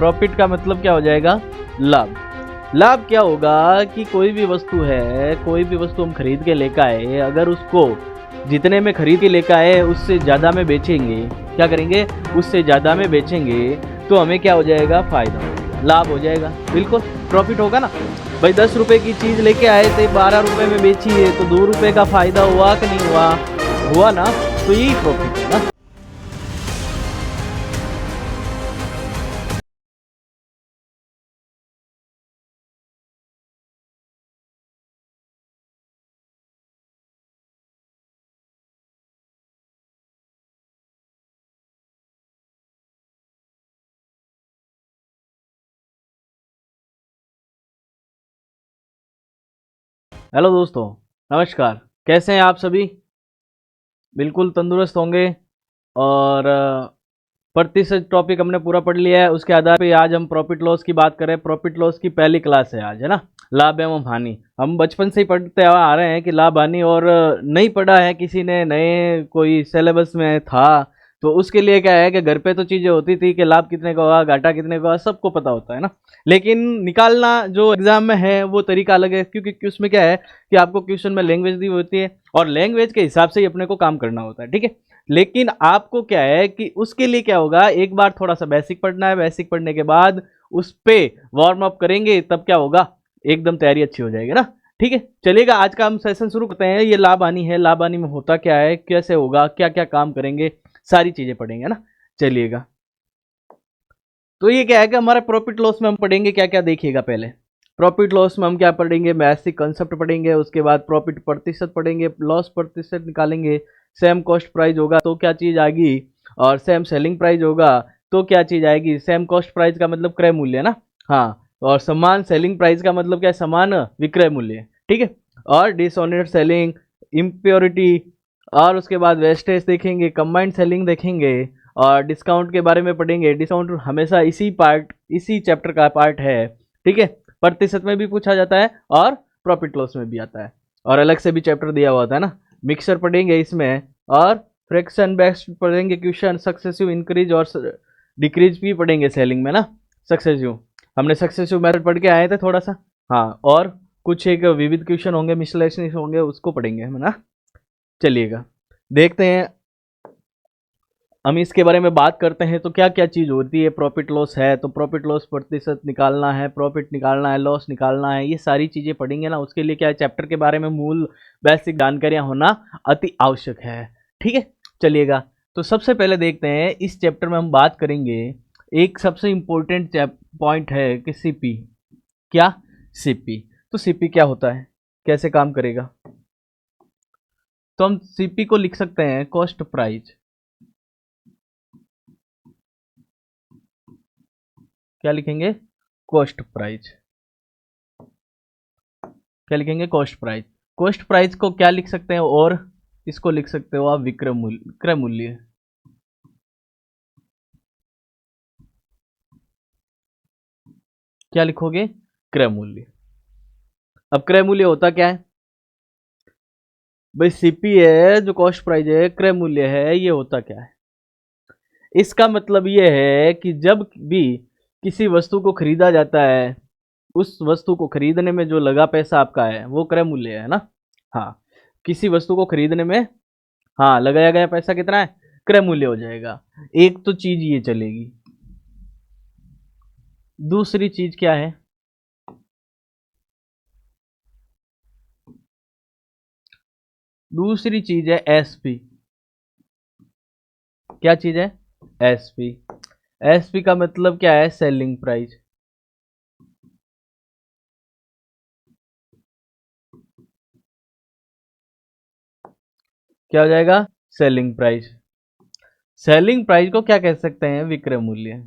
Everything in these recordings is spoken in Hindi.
प्रॉफिट का मतलब क्या हो जाएगा? लाभ। लाभ क्या होगा कि कोई भी वस्तु है, कोई भी वस्तु हम खरीद के लेकर आए, अगर उसको जितने में खरीद के लेकर आए उससे ज़्यादा में बेचेंगे, क्या करेंगे? उससे ज़्यादा में बेचेंगे तो हमें क्या हो जाएगा? फायदा हो जाएगा, लाभ हो जाएगा, बिल्कुल प्रॉफिट होगा ना। भाई 10 रुपए की चीज़ लेके आए थे, 12 रुपए में बेची है, तो 2 रुपए का फायदा हुआ कि नहीं हुआ? हुआ ना। तो यही प्रॉफिट है ना। हेलो दोस्तों, नमस्कार। कैसे हैं आप सभी? बिल्कुल तंदुरुस्त होंगे। और प्रतिशत टॉपिक हमने पूरा पढ़ लिया है। उसके आधार पे आज हम प्रॉफिट लॉस की बात करें। प्रॉफिट लॉस की पहली क्लास है आज, है ना। लाभ एवं हानि हम बचपन से ही पढ़ते आ रहे हैं कि लाभ हानि, और नहीं पढ़ा है किसी ने, नए कोई सिलेबस में था तो उसके लिए क्या है कि घर पे तो चीज़ें होती थी कि लाभ कितने का हुआ, घाटा कितने का हुआ, सबको पता होता है ना। लेकिन निकालना जो एग्जाम में है वो तरीका अलग है, क्योंकि उसमें क्या है कि आपको क्वेश्चन में लैंग्वेज दी होती है और लैंग्वेज के हिसाब से ही अपने को काम करना होता है, ठीक है। लेकिन आपको क्या है कि उसके लिए क्या होगा, एक बार थोड़ा सा बेसिक पढ़ना है, बेसिक पढ़ने के बाद उस पे वार्म अप करेंगे, तब क्या होगा, एकदम तैयारी अच्छी हो जाएगी ना। ठीक है, चलिएगा आज का हम सेशन शुरू करते हैं। ये लाभ हानि है, लाभ हानि में होता क्या है, कैसे होगा, क्या क्या काम करेंगे, सारी चीजें पढ़ेंगे ना। चलिएगा, तो ये क्या है कि हमारा प्रॉफिट लॉस में हम पढ़ेंगे क्या क्या, देखिएगा। पहले प्रॉफिट लॉस में हम क्या पढ़ेंगे, बेसिक कंसेप्ट पढ़ेंगे, उसके बाद प्रॉफिट प्रतिशत पढ़ेंगे, लॉस प्रतिशत निकालेंगे। सेम कॉस्ट प्राइस होगा तो क्या चीज़ आएगी, और सेम सेलिंग प्राइस होगा तो क्या चीज़ आएगी। सेम कॉस्ट प्राइस का मतलब क्रय मूल्य ना, हाँ। और समान सेलिंग प्राइस का मतलब क्या है, समान विक्रय मूल्य, ठीक है। और डिसऑनेस्ट सेलिंग, इम्प्योरिटी, और उसके बाद वेस्टेज देखेंगे, कंबाइंड सेलिंग देखेंगे, और डिस्काउंट के बारे में पढ़ेंगे। डिस्काउंट हमेशा इसी चैप्टर का पार्ट है, ठीक है। प्रतिशत में भी पूछा जाता है और प्रॉफिट लॉस में भी आता है, और अलग से भी चैप्टर दिया हुआ था ना। मिक्सर पढ़ेंगे इसमें, और फ्रैक्शन बेस्ड पढ़ेंगे क्वेश्चन, सक्सेसिव इंक्रीज और डिक्रीज भी पढ़ेंगे सेलिंग में ना। सक्सेसिव हमने सक्सेसिव मेथड पढ़ के आए थे थोड़ा सा, हाँ। और कुछ एक विविध क्वेश्चन होंगे, मिसलेनियस होंगे, उसको पढ़ेंगे हम ना। चलिएगा, देखते हैं हम इसके बारे में बात करते हैं। तो क्या क्या चीज़ होती है, प्रॉफिट लॉस है तो प्रॉफिट लॉस प्रतिशत निकालना है, प्रॉफिट निकालना है, लॉस निकालना है, ये सारी चीज़ें पढ़ेंगे ना। उसके लिए क्या है, चैप्टर के बारे में मूल बेसिक जानकारियां होना अति आवश्यक है, ठीक है। चलिएगा, तो सबसे पहले देखते हैं, इस चैप्टर में हम बात करेंगे, एक सबसे इम्पोर्टेंट पॉइंट है कि सीपी। क्या? सीपी। तो सीपी क्या होता है, कैसे काम करेगा? तो हम सीपी को लिख सकते हैं कॉस्ट प्राइस। क्या लिखेंगे? Cost price. क्या लिखेंगे? Cost price. कॉस्ट प्राइस को क्या लिख सकते हैं, और इसको लिख सकते हो आप विक्रय मूल्य, क्रय मूल्य। क्या लिखोगे? क्रय मूल्य। अब क्रय मूल्य होता क्या है भाई? सीपी है जो कॉस्ट प्राइस है, क्रय मूल्य है, ये होता क्या है? इसका मतलब ये है कि जब भी किसी वस्तु को खरीदा जाता है, उस वस्तु को खरीदने में जो लगा पैसा आपका है वो क्रय मूल्य है ना। हाँ, किसी वस्तु को खरीदने में, हाँ, लगाया गया पैसा कितना है, क्रय मूल्य हो जाएगा। एक तो चीज ये चलेगी। दूसरी चीज क्या है? दूसरी चीज है एसपी। क्या चीज है? एसपी। एसपी का मतलब क्या है? Selling price. क्या हो जाएगा? Selling price. सेलिंग प्राइस को क्या कह सकते हैं? विक्रय मूल्य।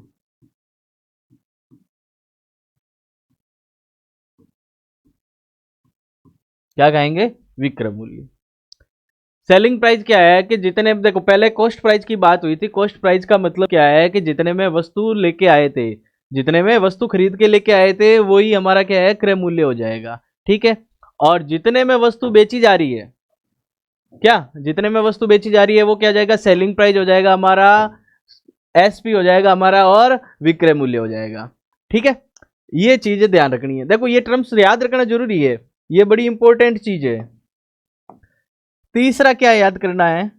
क्या कहेंगे? विक्रय मूल्य। सेलिंग प्राइस क्या है कि जितने, देखो पहले कॉस्ट प्राइस की बात हुई थी। कॉस्ट प्राइस का मतलब क्या है कि जितने में वस्तु लेके आए थे, जितने में वस्तु खरीद के लेके आए थे, वही हमारा क्या है, क्रय मूल्य हो जाएगा, ठीक है। और जितने में वस्तु बेची जा रही है, क्या जितने में वस्तु बेची जा रही है वो क्या जाएगा? सेलिंग प्राइस हो जाएगा हमारा। एसपी हो जाएगा हमारा और विक्रय मूल्य हो जाएगा। ठीक है, ये चीजें ध्यान रखनी है। देखो ये टर्म्स याद रखना जरूरी है, ये बड़ी इंपॉर्टेंट चीज है। तीसरा क्या याद करना है,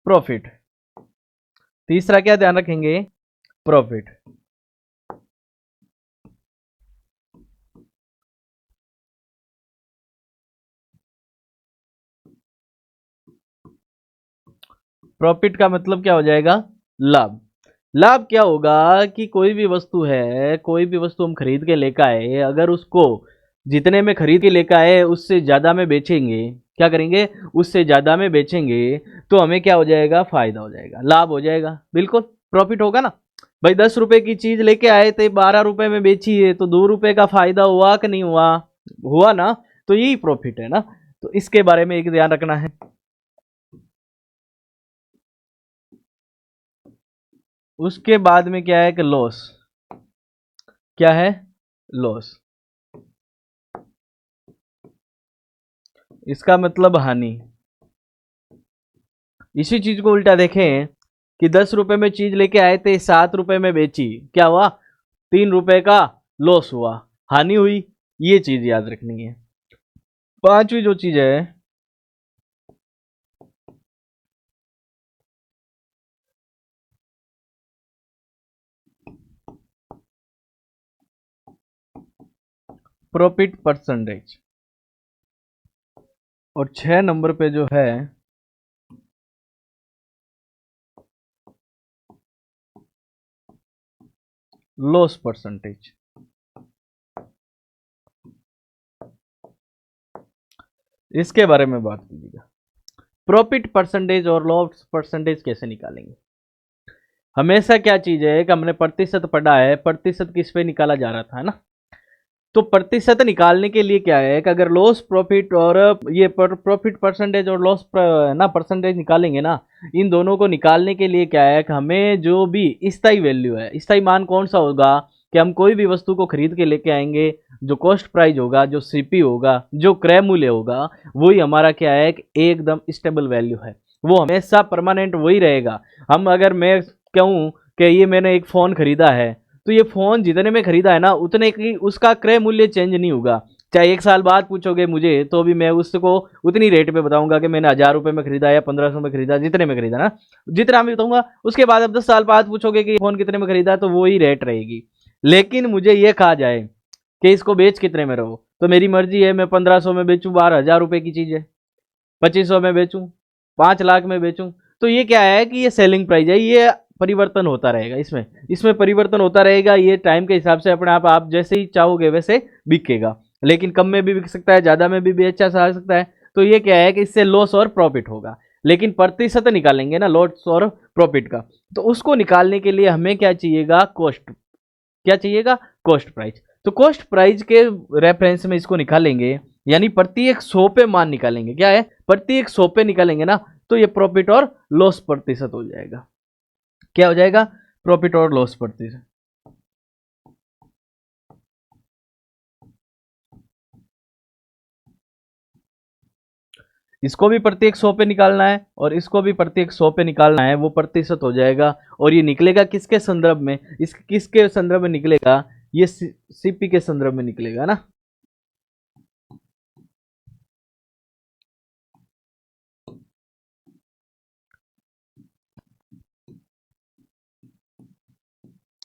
प्रॉफिट। तीसरा क्या ध्यान रखेंगे, प्रॉफिट। प्रॉफिट का मतलब क्या हो जाएगा, लाभ। लाभ क्या होगा कि कोई भी वस्तु है, कोई भी वस्तु हम खरीद के लेकर आए, अगर उसको जितने में खरीद के लेकर आए उससे ज्यादा में बेचेंगे, क्या करेंगे, उससे ज्यादा में बेचेंगे, तो हमें क्या हो जाएगा, फायदा हो जाएगा, लाभ हो जाएगा, बिल्कुल प्रॉफिट होगा ना। भाई 10 रुपए की चीज लेके आए थे, 12 रुपए में बेची है, तो 2 रुपए का फायदा हुआ कि नहीं हुआ, हुआ ना, तो यही प्रॉफिट है ना। तो इसके बारे में एक ध्यान रखना है। उसके बाद में क्या है कि लॉस। क्या है, लॉस। इसका मतलब हानि। इसी चीज को उल्टा देखें कि 10 रुपए में चीज लेके आए थे, 7 रुपए में बेची, क्या हुआ, 3 रुपए का लॉस हुआ, हानि हुई। ये चीज याद रखनी है। पांचवी जो चीज है, प्रॉफिट परसेंटेज। और 6 नंबर पे जो है, लॉस परसेंटेज। इसके बारे में बात कीजिएगा। प्रॉफिट परसेंटेज और लॉस परसेंटेज कैसे निकालेंगे। हमेशा क्या चीज है कि हमने प्रतिशत पढ़ा है, प्रतिशत किस पे निकाला जा रहा था, है ना। तो प्रतिशत निकालने के लिए क्या है कि अगर लॉस प्रॉफिट और ये प्रॉफिट परसेंटेज और लॉस ना परसेंटेज निकालेंगे ना, इन दोनों को निकालने के लिए क्या है कि हमें जो भी स्थायी वैल्यू है, स्थायी मान कौन सा होगा, कि हम कोई भी वस्तु को खरीद के लेके आएंगे, जो कॉस्ट प्राइस होगा, जो सीपी होगा, जो क्रय मूल्य होगा, वही हमारा क्या है कि एकदम स्टेबल वैल्यू है, वो हमेशा परमानेंट वही रहेगा। हम अगर मैं कहूँ कि ये मैंने एक फ़ोन खरीदा है, तो ये फ़ोन जितने में खरीदा है ना, उतने की उसका क्रय मूल्य चेंज नहीं होगा। चाहे 1 साल बाद पूछोगे मुझे, तो भी मैं उसको उतनी रेट पे बताऊंगा कि मैंने 1000 रुपये में खरीदा या 1500 में खरीदा, जितने में खरीदा ना, जितना मैं बताऊंगा। उसके बाद अब 10 साल बाद पूछोगे कि फ़ोन कितने में खरीदा, तो वही रेट रहेगी। लेकिन मुझे ये कहा जाए कि इसको बेच कितने में रहो, तो मेरी मर्जी है, मैं 1500 में बेचूं, 12,000 रुपये की चीज़ है, 2500 में बेचूं, 5 लाख में बेचूं, तो ये क्या है कि ये सेलिंग प्राइस है, ये परिवर्तन होता रहेगा, इसमें इसमें परिवर्तन होता रहेगा। ये टाइम के हिसाब से अपने आप जैसे ही चाहोगे वैसे बिकेगा, लेकिन कम में भी बिक सकता है, ज़्यादा में भी बेचा जा सकता है। तो ये क्या है कि इससे लॉस और प्रॉफिट होगा। लेकिन प्रतिशत निकालेंगे ना लॉस और प्रॉफिट का, तो उसको निकालने के लिए हमें क्या चाहिएगा, कॉस्ट। क्या चाहिएगा, कॉस्ट प्राइस। तो कॉस्ट प्राइस के रेफरेंस में इसको निकालेंगे, यानी प्रत्येक 100 पे मान निकालेंगे। क्या है, प्रत्येक 100 पे निकालेंगे ना, तो ये प्रॉफिट और लॉस प्रतिशत हो जाएगा। क्या हो जाएगा, प्रॉफिट और लॉस प्रतिशत। इसको भी प्रत्येक 100 पे निकालना है और इसको भी प्रत्येक 100 पे निकालना है, वो प्रतिशत हो जाएगा। और ये निकलेगा किसके संदर्भ में, इस किसके संदर्भ में निकलेगा, ये सीपी के संदर्भ में निकलेगा ना।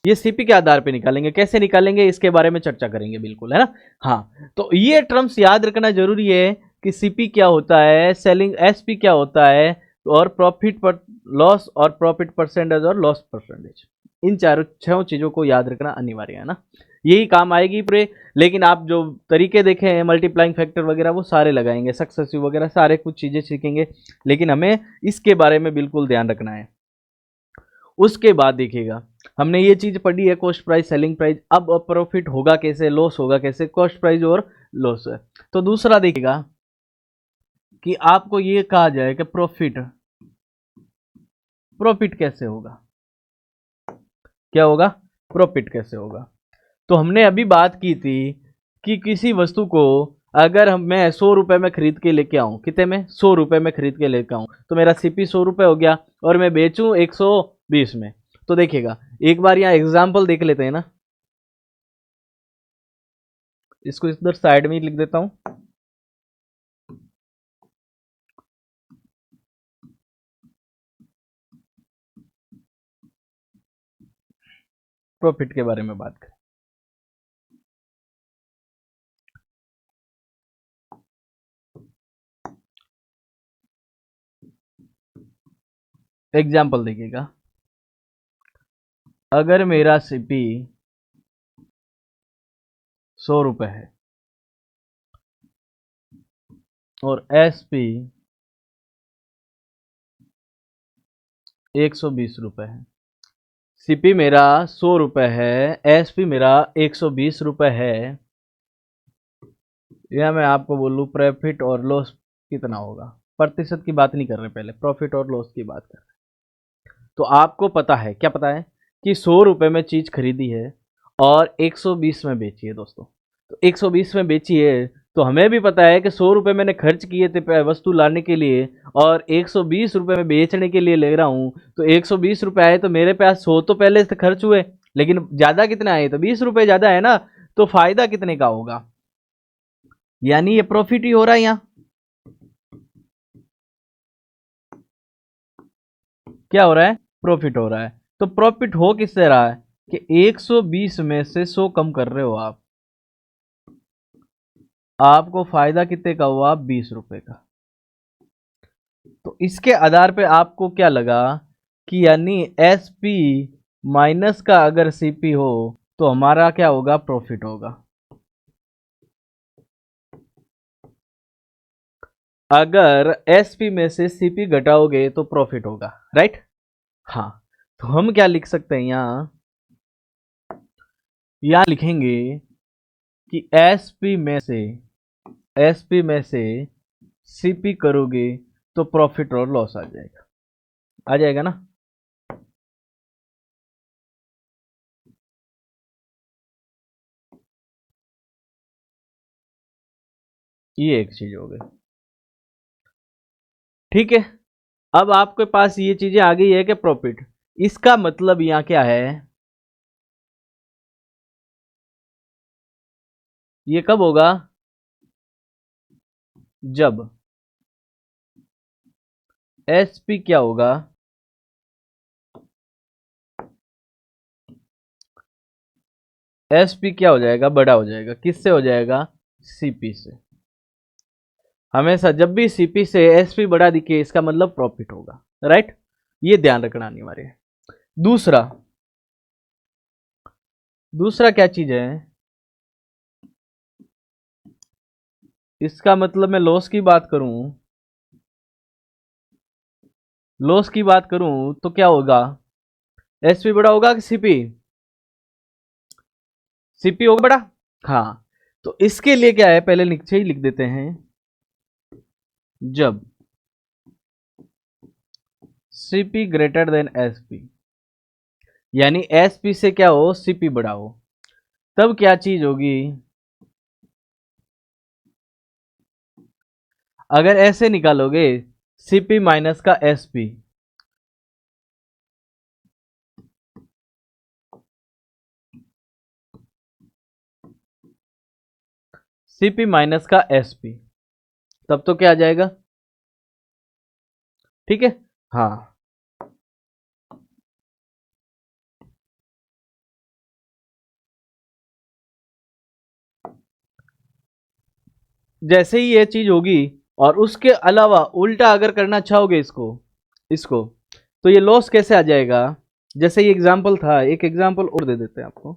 ये सीपी के आधार पे निकालेंगे, कैसे निकालेंगे इसके बारे में चर्चा करेंगे, बिल्कुल, है ना। हाँ, तो ये टर्म्स याद रखना जरूरी है कि सीपी क्या होता है, सेलिंग एसपी क्या होता है, और प्रॉफिट पर लॉस और प्रॉफिट परसेंटेज और लॉस परसेंटेज, इन चारों 6 चीजों को याद रखना अनिवार्य है ना। यही काम आएगी पूरे। लेकिन आप जो तरीके देखे हैं, मल्टीप्लाइंग फैक्टर वगैरह, वो सारे लगाएंगे, सक्सेसिव वगैरह सारे कुछ चीजें सीखेंगे, लेकिन हमें इसके बारे में बिल्कुल ध्यान रखना है। उसके बाद देखिएगा, हमने ये चीज पढ़ी है, कॉस्ट प्राइस सेलिंग प्राइस। अब प्रॉफिट होगा कैसे, लॉस होगा कैसे, कॉस्ट प्राइस और लॉस है। तो दूसरा देखिएगा कि आपको ये कहा जाए कि प्रॉफिट, प्रॉफिट कैसे होगा, क्या होगा, प्रॉफिट कैसे होगा। तो हमने अभी बात की थी कि किसी वस्तु को अगर मैं 100 रुपये में खरीद के लेके आऊँ, कितने में, 100 रुपये में खरीद के लेके आऊँ, तो मेरा सीपी 100 रुपये हो गया और मैं बेचूँ 120 में। तो देखिएगा एक बार यहाँ एग्जाम्पल देख लेते हैं ना, इसको इधर साइड में ही लिख देता हूँ। प्रॉफिट के बारे में बात करें। एग्जाम्पल देखिएगा, अगर मेरा सीपी 100 रुपये है और एसपी 120 रुपये है, सीपी मेरा 100 रुपये है, एसपी मेरा 120 रुपये है, या मैं आपको बोलूँ प्रॉफिट और लॉस कितना होगा। प्रतिशत की बात नहीं कर रहे, पहले प्रॉफिट और लॉस की बात कर रहे। तो आपको पता है, क्या पता है कि 100 रुपये में चीज़ खरीदी है और 120 में बेची है दोस्तों। तो 120 में बेची है तो हमें भी पता है कि 100 रुपये मैंने खर्च किए थे वस्तु लाने के लिए और 120 रुपये में बेचने के लिए ले रहा हूँ। तो 120 रुपये आए तो मेरे पास 100 तो पहले से खर्च हुए, लेकिन ज़्यादा कितने आए, तो 20 रुपये ज़्यादा है ना। तो फायदा कितने का होगा, यानी ये प्रॉफिट ही हो रहा है। यहाँ क्या हो रहा है, प्रॉफिट हो रहा है। तो प्रॉफिट हो किससे रहा है कि 120 में से 100 कम कर रहे हो आप, आपको फायदा कितने का हुआ, 20 रुपए का। तो इसके आधार पे आपको क्या लगा कि यानी एस पी माइनस का अगर सीपी हो तो हमारा क्या होगा, प्रॉफिट होगा। अगर एसपी में से सीपी घटाओगे तो प्रॉफिट होगा, राइट। हाँ, तो हम क्या लिख सकते हैं, यहां लिखेंगे कि एसपी में से सीपी करोगे तो प्रॉफिट और लॉस आ जाएगा ना। ये एक चीज हो गई, ठीक है। अब आपके पास ये चीजें आ गई है कि प्रॉफिट, इसका मतलब यहां क्या है, ये कब होगा, जब एसपी क्या होगा, एसपी क्या हो जाएगा, बड़ा हो जाएगा। किससे हो जाएगा, सीपी से। हमेशा जब भी सीपी से एसपी बड़ा दिखे इसका मतलब प्रॉफिट होगा, राइट। ये ध्यान रखना अनिवार्य है। दूसरा दूसरा क्या चीज है, इसका मतलब मैं लॉस की बात करूं तो क्या होगा, एसपी बड़ा होगा कि सीपी, सीपी होगा बड़ा। हाँ, तो इसके लिए क्या है, पहले नीचे ही लिख देते हैं, जब सीपी ग्रेटर देन एसपी, यानी एसपी से क्या हो, सीपी बड़ा हो, तब क्या चीज होगी। अगर ऐसे निकालोगे सीपी माइनस का एसपी, सीपी माइनस का एसपी, तब तो क्या आ जाएगा, ठीक है। हाँ, जैसे ही ये चीज होगी और उसके अलावा उल्टा अगर करना चाहोगे इसको इसको तो ये लॉस कैसे आ जाएगा। जैसे ये एग्जाम्पल था, एक एग्जाम्पल और दे देते हैं आपको।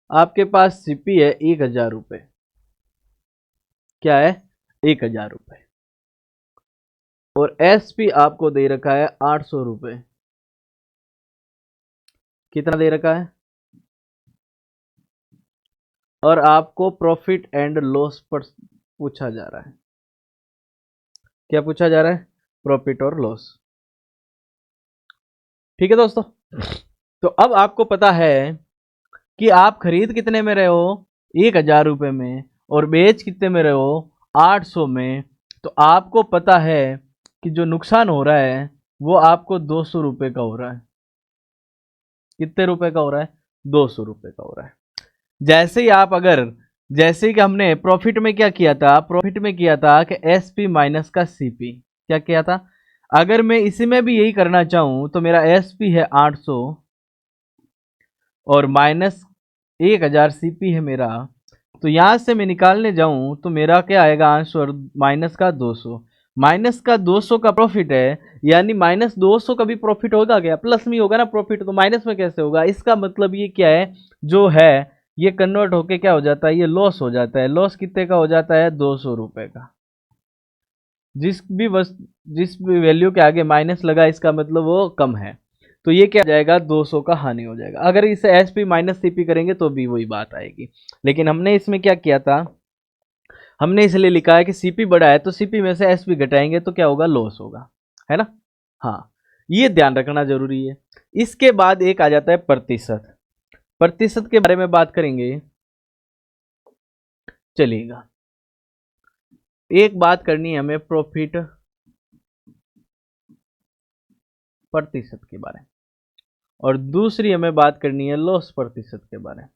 आपके पास सीपी है 1000 रुपये, क्या है, 1000 रुपये, और एसपी आपको दे रखा है 800 रुपये। कितना दे रखा है, और आपको प्रॉफिट एंड लॉस पर पूछा जा रहा है। क्या पूछा जा रहा है, प्रॉफिट और लॉस, ठीक है दोस्तों। तो अब आपको पता है कि आप खरीद कितने में रहे हो, 1,000 रुपये में, और बेच कितने में रहे हो, 800 में। तो आपको पता है कि जो नुकसान हो रहा है वो आपको 200 रुपये का हो रहा है। कितने रुपए का हो रहा है, 200 रुपये का हो रहा है। जैसे ही आप अगर, जैसे कि हमने प्रॉफिट में क्या किया था, प्रॉफिट में किया था कि एसपी माइनस का सीपी, क्या किया था। अगर मैं इसी में भी यही करना चाहूं तो मेरा एसपी है 800 और माइनस 1,000 सीपी है मेरा। तो यहां से मैं निकालने जाऊं तो मेरा क्या आएगा आंसर, माइनस का 200। माइनस का 200 का प्रॉफिट है, यानी माइनस 200 का भी प्रॉफिट होगा क्या, प्लस में होगा ना प्रॉफिट, तो माइनस में कैसे होगा। इसका मतलब ये क्या है, जो है ये कन्वर्ट होके क्या हो जाता है, ये लॉस हो जाता है। लॉस कितने का हो जाता है, 200 रुपए का। जिस भी वैल्यू के आगे माइनस लगा इसका मतलब वो कम है, तो ये क्या जाएगा, 200 का हानि हो जाएगा। अगर इसे S P minus C P करेंगे तो भी वही बात आएगी। लेकिन हमने इसमें क्या किया था, हमने इसलिए लिखा है कि सीपी बड़ा है तो सीपी में से एसपी घटाएंगे तो क्या होगा, लॉस होगा, है ना। हाँ, ये ध्यान रखना जरूरी है। इसके बाद एक आ जाता है प्रतिशत। प्रतिशत के बारे में बात करेंगे, चलिएगा। एक बात करनी है हमें प्रॉफिट प्रतिशत के बारे में, और दूसरी हमें बात करनी है लॉस प्रतिशत के बारे में।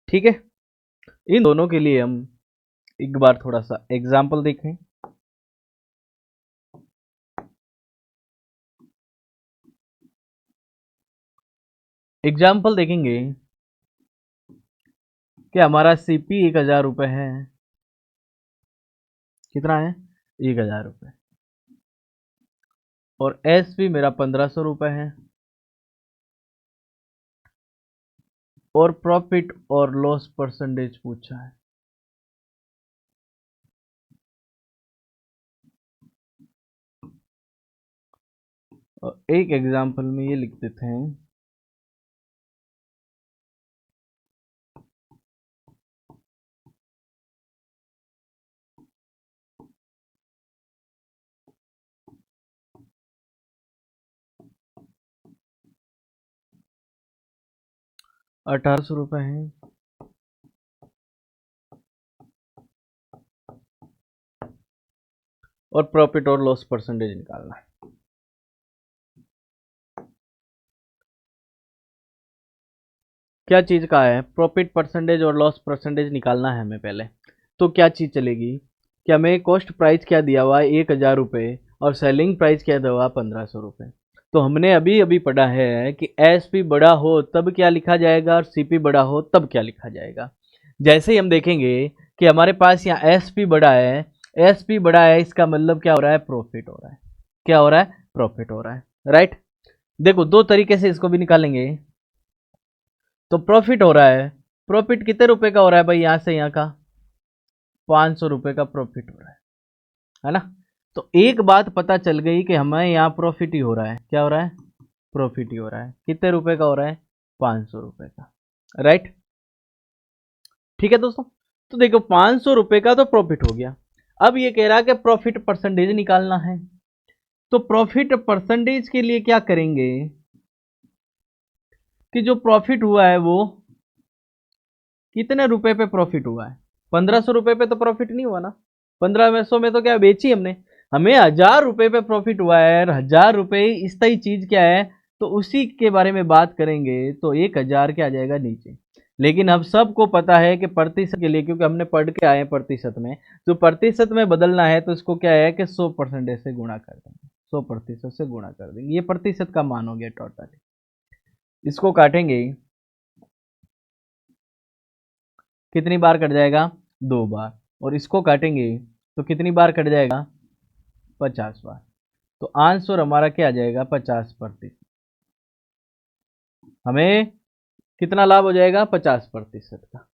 ठीक है, इन दोनों के लिए हम एक बार थोड़ा सा एग्जाम्पल देखें। एग्जाम्पल देखेंगे कि हमारा सीपी 1,000 रुपये है। कितना है, 1,000 रुपये। और एसपी मेरा 1,500 रुपये है। और प्रॉफिट और लॉस परसेंटेज पूछा है। और एक एग्जाम्पल में ये लिख देते हैं, ₹1,800 है। और प्रॉफिट और लॉस परसेंटेज निकालना है। क्या चीज का है, प्रॉफिट परसेंटेज और लॉस परसेंटेज निकालना है हमें पहले। तो क्या चीज चलेगी कि हमें कॉस्ट प्राइस क्या दिया हुआ है, 1,000 रुपये, और सेलिंग प्राइस क्या दिया हुआ है, 1,500 रुपये। तो हमने अभी अभी पढ़ा है कि एसपी बड़ा हो तब क्या लिखा जाएगा और सीपी बड़ा हो तब क्या लिखा जाएगा। जैसे ही हम देखेंगे कि हमारे पास यहाँ एसपी बड़ा है, एसपी बड़ा है, इसका मतलब क्या हो रहा है, प्रॉफिट हो रहा है। क्या हो रहा है, प्रॉफिट हो रहा है, राइट। देखो दो तरीके से इसको भी निकालेंगे। तो प्रॉफिट हो रहा है, प्रॉफिट कितने रुपए का हो रहा है भाई, यहां से यहां का 500 रुपये का प्रॉफिट हो रहा है ना। तो एक बात पता चल गई कि हमें यहाँ प्रॉफिट ही हो रहा है। क्या हो रहा है, प्रॉफिट ही हो रहा है। कितने रुपए का हो रहा है, 500 रुपये का, राइट। ठीक है दोस्तों, तो देखो 500 रुपये का तो प्रॉफिट हो गया। अब ये कह रहा है कि प्रॉफिट परसेंटेज निकालना है। तो प्रॉफिट परसेंटेज के लिए क्या करेंगे कि जो प्रॉफिट हुआ है वो कितने रुपए पे प्रॉफिट हुआ है, 1,500 रुपये पे तो प्रॉफिट नहीं हुआ ना। 1,500 में तो क्या बेची हमने, हमें 1,000 रुपये पे प्रॉफिट हुआ है। 1,000 रुपये इस तरह चीज क्या है, तो उसी के बारे में बात करेंगे। तो 1,000 क्या आ जाएगा नीचे। लेकिन अब सबको पता है कि प्रतिशत के लिए, क्योंकि हमने पढ़ के आए हैं प्रतिशत में, तो प्रतिशत में बदलना है तो इसको क्या है कि 100% से गुणा कर देंगे, 100% से गुणा कर देंगे। ये प्रतिशत का मान हो गया टोटल। इसको काटेंगे, कितनी बार कट जाएगा, 2 बार। और इसको काटेंगे तो कितनी बार कट जाएगा, 50 बार। तो आंसर हमारा क्या आ जाएगा, 50%। हमें कितना लाभ हो जाएगा, 50% का।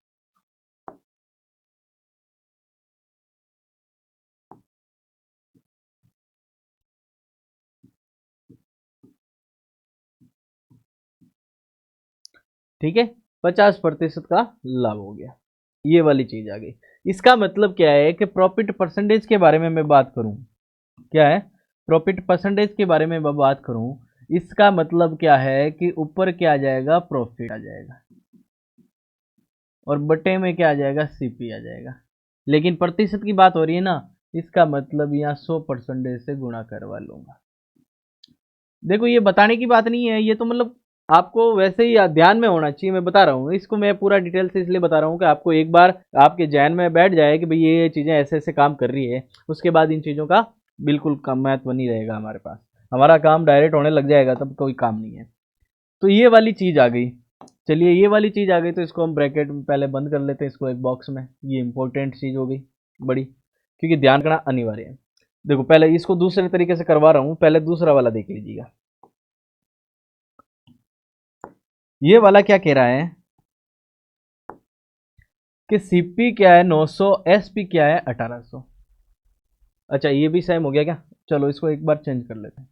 ठीक है, 50% का लाभ हो गया। ये वाली चीज आ गई। इसका मतलब क्या है कि प्रॉफिट परसेंटेज के बारे में मैं बात करूं, क्या है, प्रॉफिट परसेंटेज के बारे में मैं बात करूं, इसका मतलब क्या है कि ऊपर क्या आ जाएगा, प्रॉफिट आ जाएगा, और बटे में क्या आ जाएगा, सीपी आ जाएगा। लेकिन प्रतिशत की बात हो रही है ना, इसका मतलब यहाँ 100% से गुणा करवा लूंगा। देखो ये बताने की बात नहीं है, ये तो मतलब आपको वैसे ही ध्यान में होना चाहिए। मैं बता रहा हूँ इसको, मैं पूरा डिटेल से इसलिए बता रहा हूँ कि आपको एक बार आपके जहन में बैठ जाए कि भाई ये चीज़ें ऐसे ऐसे काम कर रही है, उसके बाद इन चीज़ों का बिल्कुल कम महत्व नहीं रहेगा हमारे पास, हमारा काम डायरेक्ट होने लग जाएगा, तब कोई काम नहीं है। तो ये वाली चीज़ आ गई। चलिए ये वाली चीज़ आ गई तो इसको हम ब्रैकेट में पहले बंद कर लेते हैं, इसको एक बॉक्स में। ये इंपॉर्टेंट चीज़ हो गई बड़ी, क्योंकि ध्यान करना अनिवार्य है। देखो पहले इसको दूसरे तरीके से करवा रहा हूँ, पहले दूसरा वाला देख लीजिएगा। ये वाला क्या कह रहा है कि सीपी क्या है 900, एसपी क्या है 1800। अच्छा ये भी सेम हो गया क्या? चलो इसको एक बार चेंज कर लेते हैं।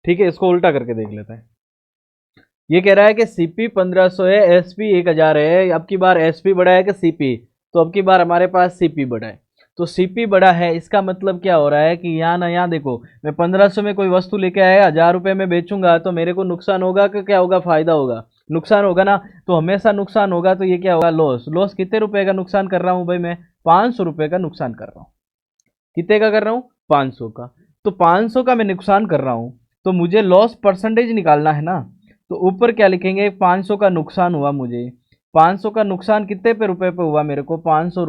ठीक है, इसको उल्टा करके देख लेते हैं। ये कह रहा है कि सीपी 1500 है, एसपी 1000 है। अब की बार एसपी बड़ा है कि सीपी? तो अब की बार हमारे पास सीपी बड़ा है। तो सीपी बड़ा है, इसका मतलब क्या हो रहा है कि यहाँ ना यहाँ देखो, मैं 1500 में कोई वस्तु लेके आया, 1000 रुपये में बेचूंगा, तो मेरे को नुकसान होगा कि क्या होगा, फायदा होगा? नुकसान होगा ना। तो हमेशा नुकसान होगा, तो ये क्या होगा, लॉस। लॉस कितने रुपए का नुकसान कर रहा हूँ भाई मैं? 500 रुपये का नुकसान कर रहा हूँ। कितने का कर रहा हूँ? 500 का। तो 500 का मैं नुकसान कर रहा हूँ, तो मुझे लॉस परसेंटेज निकालना है ना। तो ऊपर क्या लिखेंगे, 500 का नुकसान हुआ मुझे। 500 का नुकसान कितने पे रुपए पे हुआ मेरे को? 1500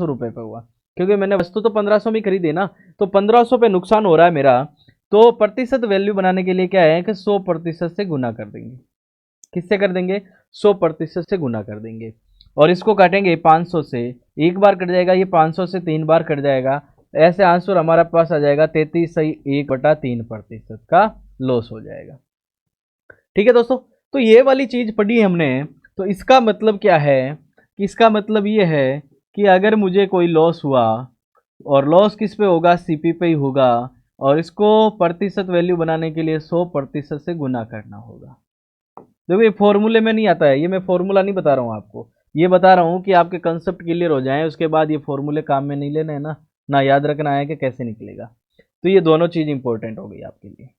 रुपए पे हुआ, क्योंकि मैंने वस्तु तो 1500 में खरीदी ना। तो 1500 पे नुकसान हो रहा है मेरा। तो प्रतिशत वैल्यू बनाने के लिए क्या है कि 100% से गुना कर देंगे। किससे कर देंगे? 100% से गुना कर देंगे। और इसको काटेंगे 500 से, एक बार कट जाएगा, ये 500 से 3 बार कट जाएगा। ऐसे आंसर हमारे पास आ जाएगा 33.1/3% का लॉस हो जाएगा। ठीक है दोस्तों, तो ये वाली चीज पढ़ी हमने। तो इसका मतलब क्या है कि इसका मतलब ये है कि अगर मुझे कोई लॉस हुआ, और लॉस किस पे होगा, सीपी पे ही होगा, और इसको प्रतिशत वैल्यू बनाने के लिए 100% से गुना करना होगा। देखो ये फॉर्मूले में नहीं आता है, ये मैं फॉर्मूला नहीं बता रहा हूँ आपको, ये बता रहा हूँ कि आपके कंसेप्ट क्लियर हो जाएं, उसके बाद ये फॉर्मूले काम में नहीं लेने हैं ना याद रखना है कि कैसे निकलेगा। तो ये दोनों चीज़ इंपॉर्टेंट हो गई आपके लिए।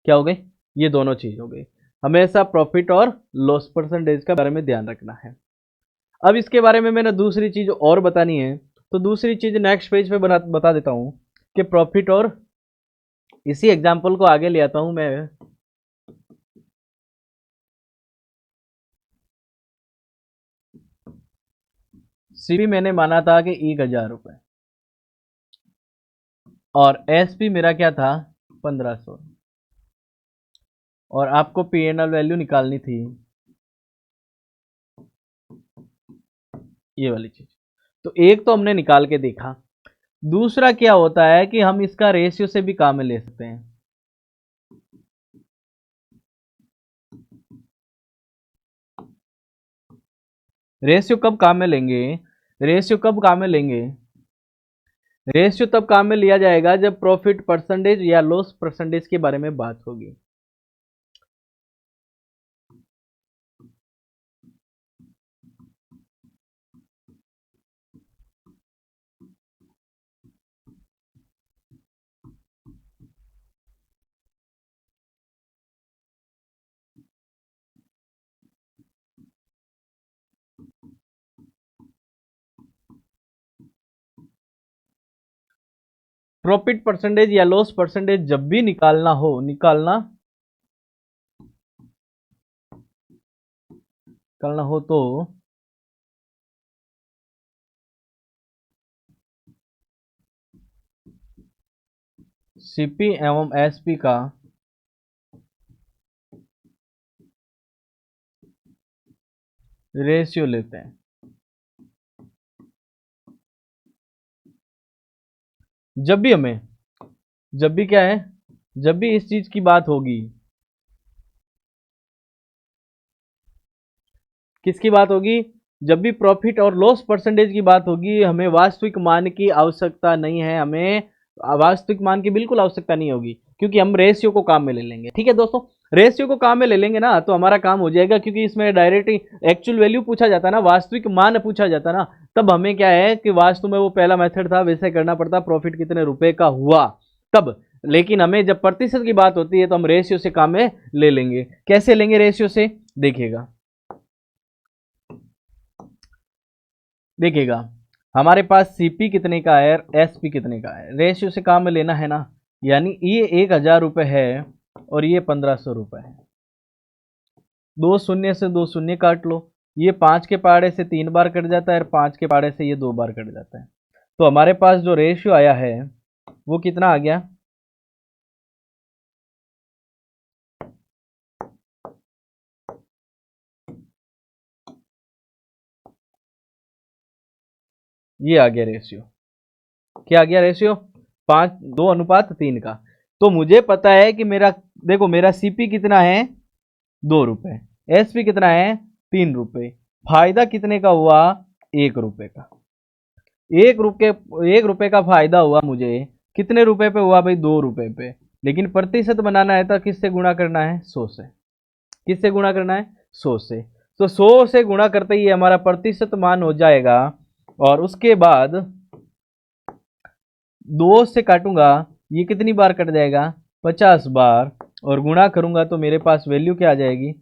क्या हो गई? ये दोनों चीज़ हो गई। हमेशा प्रॉफिट और लॉस परसेंटेज का बारे में ध्यान रखना है। अब इसके बारे में मैंने दूसरी चीज़ और बतानी है, तो दूसरी चीज़ नेक्स्ट पेज पे बता देता हूँ कि प्रॉफिट और, इसी एग्जाम्पल को आगे ले आता हूँ मैं। सीपी मैंने माना था कि 1000 रुपये, और एसपी मेरा क्या था, 1500, और आपको पीएनएल वैल्यू निकालनी थी, ये वाली चीज। तो एक तो हमने निकाल के देखा। दूसरा क्या होता है कि हम इसका रेशियो से भी काम में ले सकते हैं। रेशियो कब काम में लेंगे? रेशियो कब काम में लेंगे? रेशियो तब काम में लिया जाएगा जब प्रॉफिट परसेंटेज या लॉस परसेंटेज के बारे में बात होगी। प्रॉफिट परसेंटेज या लॉस परसेंटेज जब भी निकालना हो तो सीपी एवं एसपी का रेशियो लेते हैं। जब भी हमें जब भी क्या है, जब भी इस चीज की बात होगी, किसकी बात होगी, जब भी प्रॉफिट और लॉस परसेंटेज की बात होगी, हमें वास्तविक मान की आवश्यकता नहीं है, हमें वास्तविक मान की बिल्कुल आवश्यकता नहीं होगी, क्योंकि हम रेशियो को काम में ले लेंगे। ठीक है दोस्तों, रेशियो को काम में ले लेंगे ना तो हमारा काम हो जाएगा, क्योंकि इसमें डायरेक्ट एक्चुअल वैल्यू पूछा जाता है ना, वास्तविक मान पूछा जाता ना, तब हमें क्या है कि वास्तव में वो पहला मेथड था वैसे करना पड़ता, प्रॉफिट कितने रुपए का हुआ तब। लेकिन हमें जब प्रतिशत की बात होती है तो हम रेशियो से काम में ले लेंगे। कैसे लेंगे रेशियो से, देखिएगा देखिएगा, हमारे पास सीपी कितने का है, एसपी कितने का है, रेशियो से काम में लेना है ना। यानी ये 1000 रुपये है और ये 1500 रुपये है। दो शून्य से दो शून्य काट लो, ये 5 के पहाड़े से 3 बार कट जाता है और 5 के पहाड़े से ये 2 बार कट जाता है। तो हमारे पास जो रेशियो आया है वो कितना आ गया, ये आ गया रेशियो। क्या आ गया रेशियो, 2:3 का। तो मुझे पता है कि मेरा, देखो मेरा सीपी कितना है, 2 रुपए, एसपी कितना है, 3 रुपए, फायदा कितने का हुआ, 1 रुपए का। 1 रुपए का फायदा हुआ मुझे, कितने रुपए पे हुआ भाई, 2 रुपए पे। लेकिन प्रतिशत बनाना है तो किससे गुणा करना है, 100 से। किससे गुणा करना है, 100 से। तो 100 से गुणा करते ही हमारा प्रतिशत मान हो जाएगा, और उसके बाद 2 से काटूंगा, ये कितनी बार कट जाएगा, 50 बार, और गुणा करूंगा तो मेरे पास वैल्यू क्या आ जाएगी,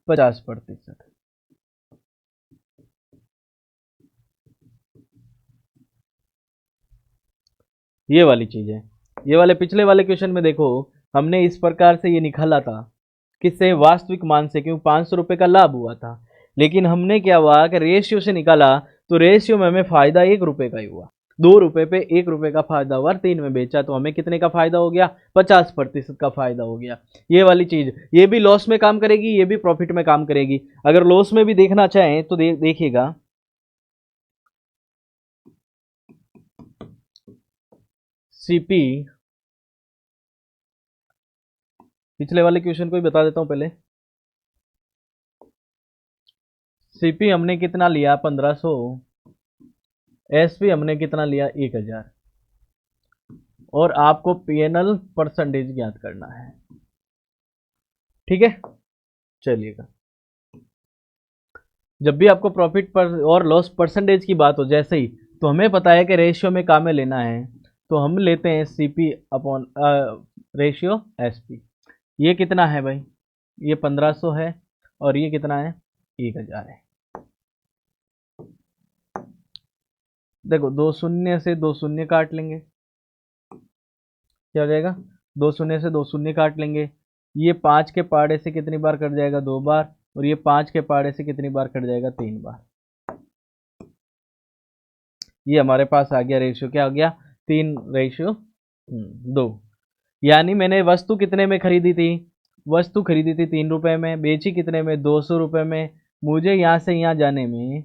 50%। ये वाली चीज है। ये वाले पिछले वाले क्वेश्चन में देखो, हमने इस प्रकार से ये निकाला था, किससे, वास्तविक मान से, क्योंकि 500 रुपये का लाभ हुआ था। लेकिन हमने क्या हुआ कि रेशियो से निकाला, तो रेशियो में हमें फायदा 1 रुपए का ही हुआ। 2 रुपए पे 1 रुपए का फायदा हुआ, 3 में बेचा तो हमें कितने का फायदा हो गया, 50% का फायदा हो गया। ये वाली चीज, ये भी लॉस में काम करेगी, ये भी प्रॉफिट में काम करेगी। अगर लॉस में भी देखना चाहें तो देखिएगा, सीपी, पिछले वाले क्वेश्चन को ही बता देता हूं पहले। सीपी हमने कितना लिया, 1500, एसपी हमने कितना लिया, 1000, और आपको पीएनएल परसेंटेज ज्ञात करना है। ठीक है, चलिएगा, जब भी आपको प्रॉफिट पर और लॉस परसेंटेज की बात हो जैसे ही, तो हमें पता है कि रेशियो में काम में लेना है, तो हम लेते हैं सीपी अपॉन रेशियो एसपी। ये कितना है भाई, ये 1500 है, और ये कितना है, 1000 है। देखो 2 शून्य से 2 शून्य काट लेंगे, क्या हो जाएगा, 2 शून्य से 2 शून्य काट लेंगे, ये 5 के पहाड़े से कितनी बार कट जाएगा, 2 बार, और ये 5 के पहाड़े से कितनी बार कट जाएगा, 3 बार। ये हमारे पास आ गया रेशियो, क्या हो गया, 3:2। यानी मैंने वस्तु कितने में खरीदी थी, वस्तु खरीदी थी 3 रुपए में, बेची कितने में, 200 रुपए में। मुझे यहां से यहां जाने में,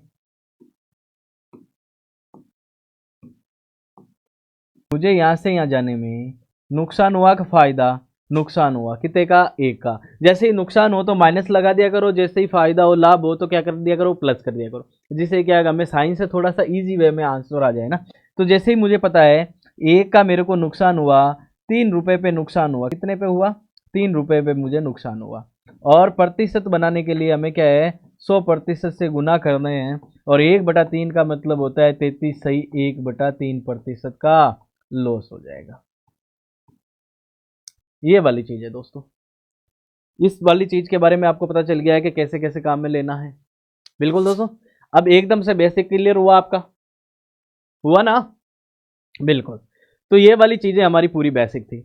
मुझे यहां से यहां जाने में नुकसान हुआ का फायदा, नुकसान हुआ कितने का, 1 का। जैसे ही नुकसान हो तो माइनस लगा दिया करो, जैसे ही फायदा हो, लाभ हो तो क्या कर दिया करो, प्लस कर दिया करो, जिससे क्या है, हमें साइंस से थोड़ा सा इजी वे में आंसर आ जाए ना। तो जैसे ही मुझे पता है 1 का मेरे को नुकसान हुआ, 3 रुपए पे नुकसान हुआ, कितने पे हुआ, 3 रुपए पे मुझे नुकसान हुआ। और प्रतिशत बनाने के लिए हमें क्या है, 100% से गुना करने हैं, और 1/3 का मतलब होता है 33 सही 1/3% का लॉस हो जाएगा। ये वाली चीज है दोस्तों, इस वाली चीज के बारे में आपको पता चल गया है कि कैसे कैसे काम में लेना है। बिल्कुल दोस्तों, अब एकदम से बेसिक क्लियर हुआ आपका, हुआ ना, बिल्कुल। तो ये वाली चीजें हमारी पूरी बेसिक थी,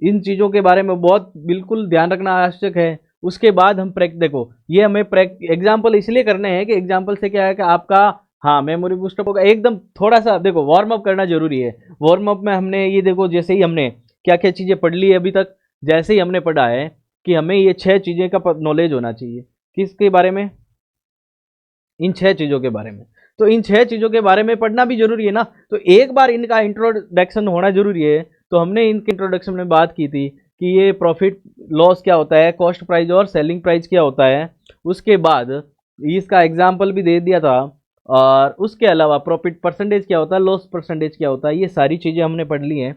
इन चीजों के बारे में बहुत बिल्कुल ध्यान रखना आवश्यक है। उसके बाद हम देखो, ये हमें एग्जाम्पल इसलिए करने हैं कि एग्जाम्पल से क्या है कि आपका, हाँ, मेमोरी बूस्टअप होगा एकदम। थोड़ा सा देखो वार्म अप करना जरूरी है। वार्म अप में हमने ये देखो, जैसे ही हमने क्या क्या चीजें पढ़ ली है अभी तक, जैसे ही हमने पढ़ा है कि हमें ये 6 चीजें का नॉलेज होना चाहिए, किसके बारे में, इन 6 चीजों के बारे में। तो इन 6 चीजों के बारे में पढ़ना भी जरूरी है ना, तो एक बार इनका इंट्रोडक्शन होना जरूरी है। तो हमने इनके इंट्रोडक्शन में बात की थी कि ये प्रॉफिट लॉस क्या होता है, कॉस्ट प्राइस और सेलिंग प्राइस क्या होता है। उसके बाद इसका एग्जाम्पल भी दे दिया था, और उसके अलावा प्रॉफिट परसेंटेज क्या होता है, लॉस परसेंटेज क्या होता है, ये सारी चीज़ें हमने पढ़ ली हैं।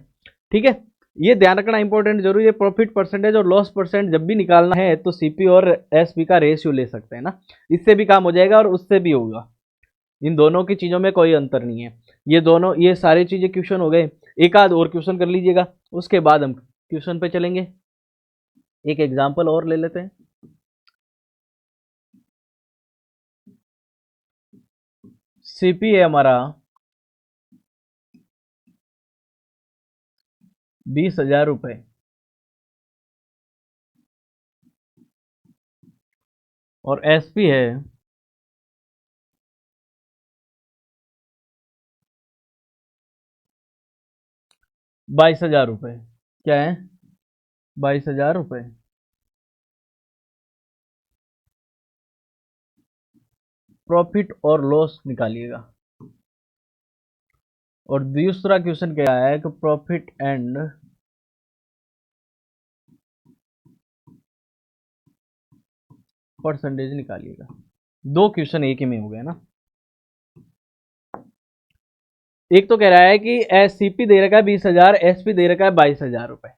ठीक है, ये ध्यान रखना इंपॉर्टेंट जरूरी है, प्रॉफिट परसेंटेज और लॉस परसेंट जब भी निकालना है तो सीपी और एसपी का रेशियो ले सकते हैं ना, इससे भी काम हो जाएगा और उससे भी होगा। इन दोनों की चीज़ों में कोई अंतर नहीं है। ये दोनों, ये सारी चीज़ें क्वेश्चन हो गए। एक आध और क्वेश्चन कर लीजिएगा, उसके बाद हम क्वेश्चन पे चलेंगे। एक एग्जाम्पल और ले लेते हैं। सीपी है हमारा 20,000 रुपये, और एसपी है 22,000 रुपये। क्या है? 22,000 रुपये। प्रॉफिट और लॉस निकालिएगा। और दूसरा क्वेश्चन क्या है कि प्रॉफिट एंड परसेंटेज निकालिएगा। दो क्वेश्चन एक ही में हो गए ना। एक तो कह रहा है कि सीपी दे रखा है 20,000, एसपी दे रखा है 22,000 रुपए,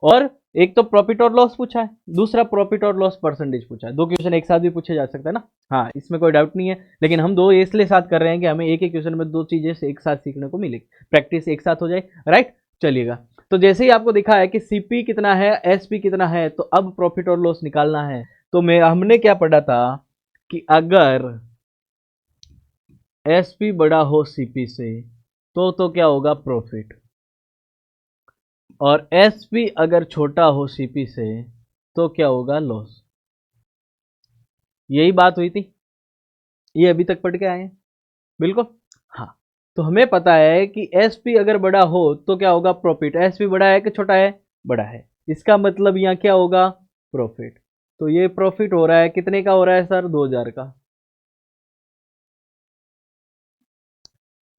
और एक तो प्रॉफिट और लॉस पूछा है, दूसरा प्रॉफिट और लॉस परसेंटेज पूछा है। दो क्वेश्चन एक साथ भी पूछे जा सकते हैं ना। हाँ, इसमें कोई डाउट नहीं है, लेकिन हम दो इसलिए साथ कर रहे हैं कि हमें एक ही क्वेश्चन में दो चीजें एक साथ सीखने को मिलेगी, प्रैक्टिस एक साथ हो जाए। राइट, चलिएगा। तो जैसे ही आपको दिखा है कि सीपी कितना है, एसपी कितना है, तो अब प्रॉफिट और लॉस निकालना है। तो हमने क्या पढ़ा था कि अगर एसपी बड़ा हो सीपी से तो क्या होगा, प्रॉफिट। और एसपी अगर छोटा हो सीपी से तो क्या होगा, लॉस। यही बात हुई थी, ये अभी तक पढ़ के आए हैं। बिल्कुल। हाँ, तो हमें पता है कि एसपी अगर बड़ा हो तो क्या होगा, प्रॉफिट। एसपी बड़ा है कि छोटा है, बड़ा है, इसका मतलब यहाँ क्या होगा, प्रॉफिट। तो ये प्रॉफिट हो रहा है, कितने का हो रहा है सर, 2,000 का।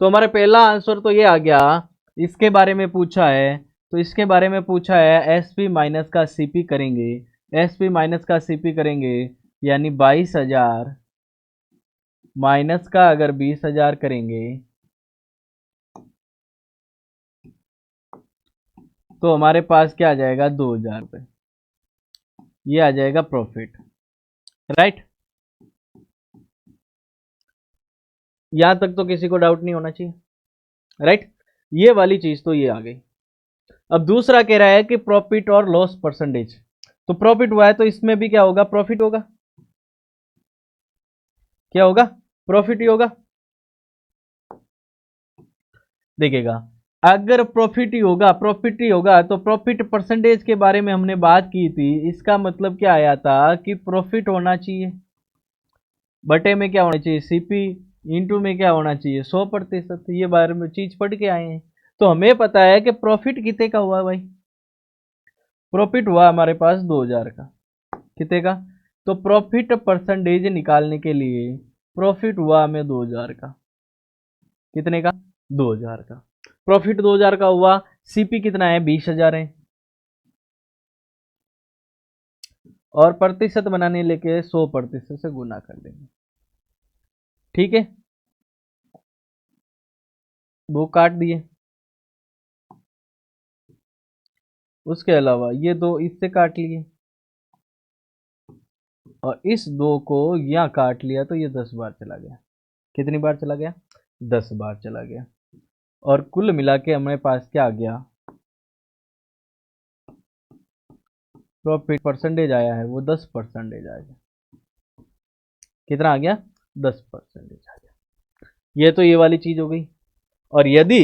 तो हमारा पहला आंसर तो ये आ गया। इसके बारे में पूछा है, तो इसके बारे में पूछा है, एसपी माइनस का सीपी करेंगे, एसपी माइनस का सीपी करेंगे, यानी 22,000 माइनस का अगर 20,000 करेंगे तो हमारे पास क्या आ जाएगा, 2,000 रुपये। ये आ जाएगा प्रॉफिट। राइट, यहां तक तो किसी को डाउट नहीं होना चाहिए। राइट, ये वाली चीज तो ये आ गई। अब दूसरा कह रहा है कि प्रॉफिट और लॉस परसेंटेज। तो प्रॉफिट हुआ है तो इसमें भी क्या होगा, प्रॉफिट होगा। क्या होगा, प्रॉफिट ही होगा। देखिएगा, अगर प्रॉफिट ही होगा, प्रॉफिट ही होगा, तो प्रॉफिट परसेंटेज के बारे में हमने बात की थी। इसका मतलब क्या आया था कि प्रॉफिट होना चाहिए, बटे में क्या होना चाहिए, सीपी, इंटू में क्या होना चाहिए, 100%। ये बारे में चीज पढ़ के आए हैं। तो हमें पता है कि प्रॉफिट कितने का हुआ भाई, प्रॉफिट हुआ हमारे पास 2,000 का। कितने का, तो प्रॉफिट परसेंटेज निकालने के लिए प्रॉफिट हुआ हमें 2,000 का। कितने का, 2,000 का। प्रॉफिट 2,000 का हुआ, सीपी कितना है, 20,000 है, और प्रतिशत बनाने लेके 100% से गुना कर देंगे। ठीक है, वो काट दिए। उसके अलावा ये दो इससे काट लिए, और इस दो को यहाँ काट लिया, तो ये 10 बार चला गया। कितनी बार चला गया, 10 बार चला गया। और कुल मिला के हमारे पास क्या आ गया, प्रॉफिट परसेंटेज आया है वो 10% आ गया। कितना आ गया, 10% आ गया। ये तो ये वाली चीज हो गई। और यदि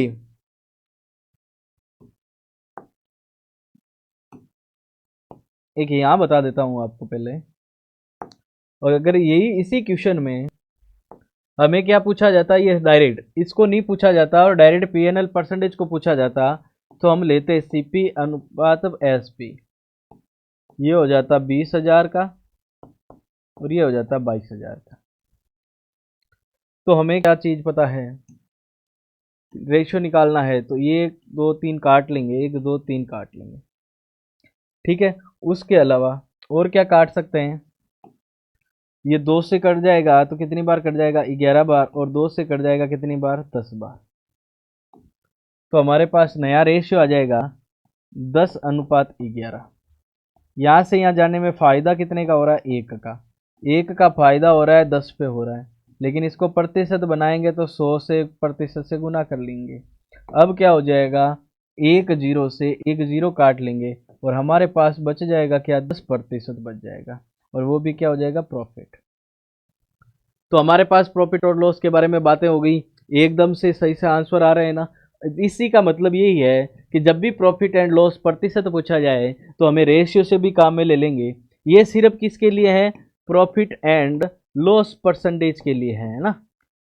एक यहां बता देता हूं आपको पहले, और अगर यही इसी क्वेश्चन में हमें क्या पूछा जाता, ये डायरेक्ट इसको नहीं पूछा जाता और डायरेक्ट पीएनएल परसेंटेज को पूछा जाता, तो हम लेते सीपी अनुपात एसपी। ये हो जाता 20,000 का, और ये हो जाता 22,000 का। तो हमें क्या चीज पता है, रेशियो निकालना है तो ये 1 2 3 काट लेंगे, 1 2 3 काट लेंगे, ठीक है। उसके अलावा और क्या काट सकते हैं, ये 2 से कट जाएगा तो कितनी बार कट जाएगा, 11 बार, और 2 से कट जाएगा कितनी बार, 10 बार। तो हमारे पास नया रेशियो आ जाएगा 10:11। यहाँ से यहाँ जाने में फ़ायदा कितने का हो रहा है, 1 का। 1 का फ़ायदा हो रहा है 10 पे हो रहा है, लेकिन इसको प्रतिशत बनाएंगे तो 100 से प्रतिशत से गुना कर लेंगे। अब क्या हो जाएगा, 1 0 से 1 0 काट लेंगे और हमारे पास बच जाएगा क्या, 10% बच जाएगा, और वो भी क्या हो जाएगा, प्रॉफिट। तो हमारे पास प्रॉफिट और लॉस के बारे में बातें हो गई, एकदम से सही से आंसर आ रहे हैं ना। इसी का मतलब यही है कि जब भी प्रॉफिट एंड लॉस प्रतिशत पूछा जाए तो हमें रेशियो से भी काम में ले लेंगे। ये सिर्फ किसके लिए है, प्रॉफिट एंड लॉस परसेंटेज के लिए है ना।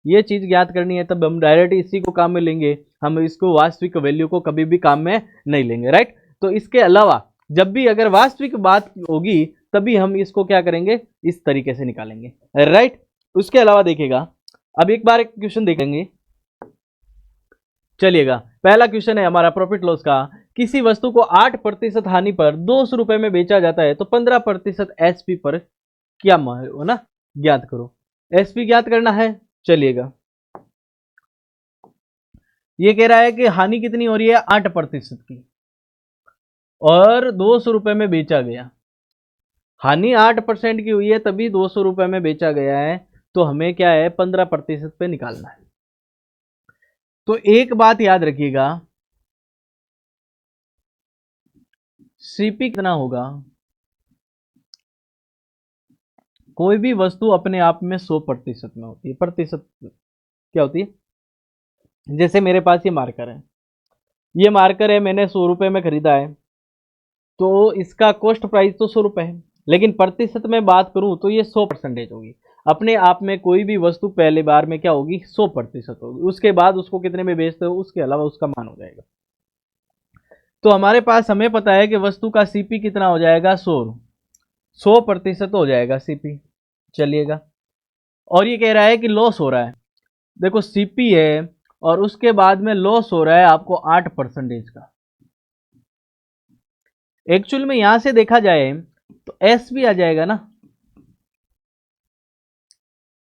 ये चीज़ ज्ञात करनी है तब हम डायरेक्ट इसी को काम में लेंगे, हम इसको वास्तविक वैल्यू को कभी भी काम में नहीं लेंगे, राइट। तो इसके अलावा जब भी अगर वास्तविक बात होगी तभी हम इसको क्या करेंगे, इस तरीके से निकालेंगे, राइट। उसके अलावा देखिएगा, अब एक बार एक क्वेश्चन देखेंगे, चलिएगा। पहला क्वेश्चन है हमारा प्रॉफिट लॉस का, किसी वस्तु को 8% हानि पर 200 रुपए में बेचा जाता है तो 15% एसपी पर क्या हो ना, ज्ञात करो। एसपी ज्ञात करना है, चलिएगा। ये कह रहा है कि हानि कितनी हो रही है, 8% की, और 200 रुपए में बेचा गया। हानि 8% की हुई है तभी 200 रुपए में बेचा गया है, तो हमें क्या है, 15% पे निकालना है। तो एक बात याद रखिएगा, सीपी कितना होगा, कोई भी वस्तु अपने आप में 100% में होती है। प्रतिशत क्या होती है, जैसे मेरे पास ये मार्कर है, ये मार्कर है, मैंने 100 रुपए में खरीदा है, तो इसका कॉस्ट प्राइस तो 100 रुपए है, लेकिन प्रतिशत में बात करूं तो ये 100% होगी। अपने आप में कोई भी वस्तु पहले बार में क्या होगी, 100% होगी, उसके बाद उसको कितने में बेचते हो उसके अलावा उसका मान हो जाएगा। तो हमारे पास, हमें पता है कि वस्तु का सीपी कितना हो जाएगा, 100% हो जाएगा सीपी, चलिएगा। और ये कह रहा है कि लॉस हो रहा है, देखो सीपी है और उसके बाद में लॉस हो रहा है आपको 8% का। एक्चुअल में यहां से देखा जाए तो एस भी आ जाएगा ना,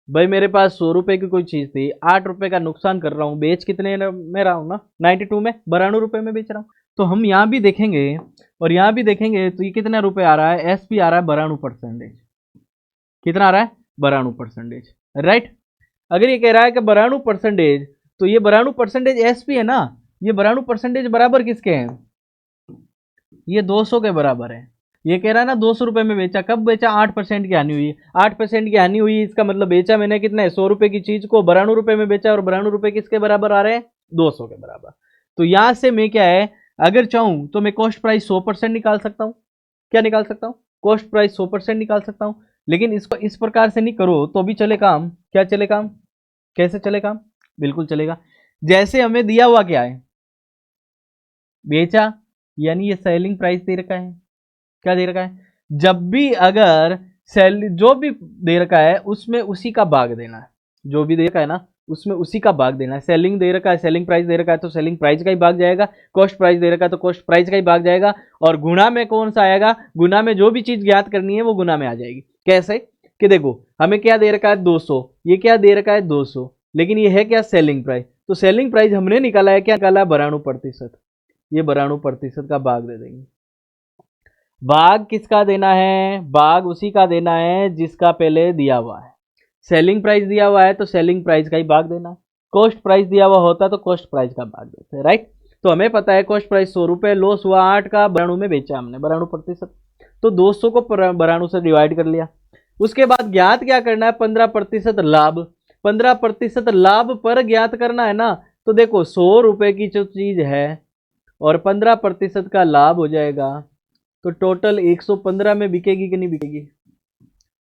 भाई मेरे पास 100 रुपए की कोई चीज थी, 8 रुपए का नुकसान कर रहा हूं, बेच कितने में रहा हूं ना, 92 में, 92 रुपए में बेच रहा हूं। तो हम यहां भी देखेंगे और यहां भी देखेंगे तो ये कितना रुपए आ रहा है, एस पी आ रहा है 92%। कितना आ रहा है, 92%, राइट। अगर ये कह रहा है कि 92%, तो ये 92% एस पी है ना, ये 92% बराबर किसके हैं, ये 200 के बराबर है। ये कह रहा है ना 200 रुपए में बेचा, कब बेचा, 8% की हानि हुई, 8% की हानि हुई, इसका मतलब बेचा मैंने कितने, 100 रुपए की चीज को 92 रुपए में बेचा, और 92 रुपए किसके बराबर आ रहे हैं, 200 के बराबर। तो यहां से मैं क्या है, अगर चाहूं तो मैं कॉस्ट प्राइस 100% निकाल सकता हूं, क्या निकाल सकता हूं, कॉस्ट प्राइस 100% निकाल सकता हूं। लेकिन इसको इस प्रकार से नहीं करो तो भी चले काम, क्या चले काम, कैसे चले काम, बिल्कुल चलेगा। जैसे हमें दिया हुआ क्या है, बेचा, यानी ये सेलिंग प्राइस दे रखा है, क्या दे रखा है, जब भी अगर सेल जो भी दे रखा है उसमें उसी का भाग देना है, जो भी दे रखा है ना उसमें उसी का भाग देना है। सेलिंग दे रखा है, सेलिंग प्राइस दे रखा है तो सेलिंग प्राइस का ही भाग जाएगा, कॉस्ट प्राइस दे रखा है तो कॉस्ट प्राइस का ही भाग जाएगा, और गुना में कौन सा आएगा, गुना में जो भी चीज ज्ञात करनी है वो गुना में आ जाएगी। कैसे कि देखो हमें क्या दे रखा है 200, ये क्या दे रखा है 200, लेकिन ये है क्या, सेलिंग प्राइस, तो सेलिंग प्राइस हमने निकाला है, क्या निकाला है, 92%, ये 92% का भाग दे देंगे। भाग किसका देना है, भाग उसी का देना है जिसका पहले दिया हुआ है। सेलिंग प्राइस दिया हुआ है तो सेलिंग प्राइस का ही भाग देना, कॉस्ट प्राइस दिया हुआ होता तो कॉस्ट प्राइस का भाग देते हैं, राइट। तो हमें पता है कॉस्ट प्राइस 100 रुपए, लॉस हुआ 8 का, 92 में बेचा हमने 92%, तो 200 को 92 से डिवाइड कर लिया। उसके बाद ज्ञात क्या करना है, 15% लाभ, 15% लाभ पर ज्ञात करना है ना। तो देखो 100 रुपए की जो चीज है और 15% का लाभ हो जाएगा, तो टोटल 115 में बिकेगी कि नहीं बिकेगी,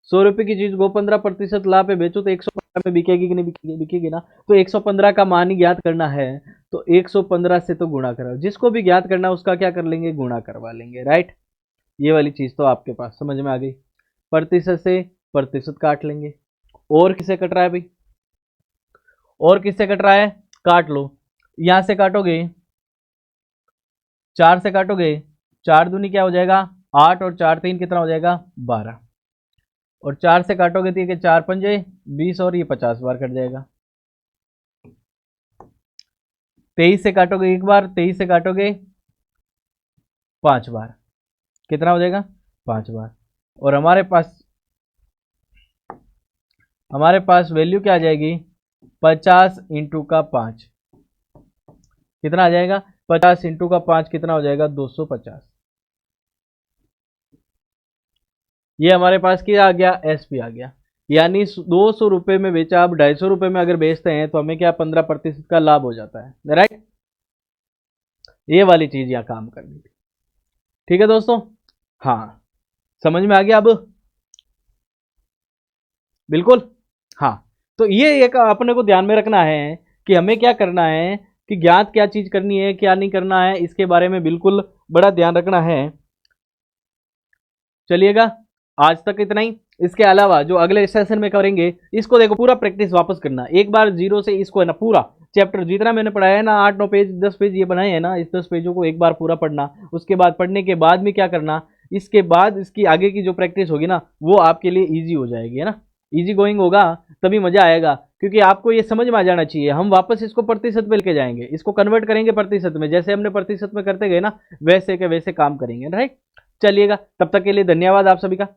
100 रुपए की चीज को 15% लाभ पे बेचो तो 115 में बिकेगी कि नहीं बिकेगी, बिकेगी ना। तो 115 का मान ही ज्ञात करना है, तो 115 से तो गुणा करो, जिसको भी ज्ञात करना है उसका क्या कर लेंगे, गुणा करवा लेंगे, राइट। ये वाली चीज तो आपके पास समझ में आ गई। प्रतिशत से प्रतिशत काट लेंगे, और किसे कट रहा है भाई, और किससे कट रहा है, काट लो। यहां से काटोगे, 4 से काटोगे, 4 दूनी क्या हो जाएगा 8, और 4 3 कितना हो जाएगा 12, और 4 से काटोगे तो ये 4 पंजे 20, और ये 50 बार कट जाएगा। 23 से काटोगे एक बार, 23 से काटोगे 5 बार, कितना हो जाएगा 5 बार, और हमारे पास वैल्यू क्या आ जाएगी 50 इंटू का 5, कितना आ जाएगा 50 इंटू का 5 कितना हो जाएगा 250। ये हमारे पास क्या आ गया एसपी आ गया, यानी 200 रुपए में बेचा, आप 250 रुपए में अगर बेचते हैं तो हमें क्या 15% का लाभ हो जाता है, राइट। ये वाली चीज यहाँ काम करनी थी, ठीक है दोस्तों। हाँ, समझ में आ गया अब, बिल्कुल। हाँ, तो ये एक अपने को ध्यान में रखना है कि हमें क्या करना है, कि ज्ञात क्या चीज करनी है क्या नहीं करना है, इसके बारे में बिल्कुल बड़ा ध्यान रखना है। चलिएगा, आज तक इतना ही। इसके अलावा जो अगले सेशन में करेंगे, इसको देखो पूरा प्रैक्टिस वापस करना, एक बार जीरो से इसको है ना पूरा चैप्टर जितना मैंने पढ़ाया है ना, 8 9 पेज 10 पेज ये बनाए हैं ना, इस 10 पेजों को एक बार पूरा पढ़ना। उसके बाद पढ़ने के बाद में क्या करना, इसके बाद इसकी आगे की जो प्रैक्टिस होगी ना वो आपके लिए ईजी हो जाएगी, है ना। ईजी गोइंग होगा तभी मजा आएगा, क्योंकि आपको ये समझ में आ जाना चाहिए। हम वापस इसको प्रतिशत में लेके जाएंगे, इसको कन्वर्ट करेंगे प्रतिशत में, जैसे हमने प्रतिशत में करते गए ना वैसे के वैसे काम करेंगे, राइट। चलिएगा, तब तक के लिए धन्यवाद आप सभी का।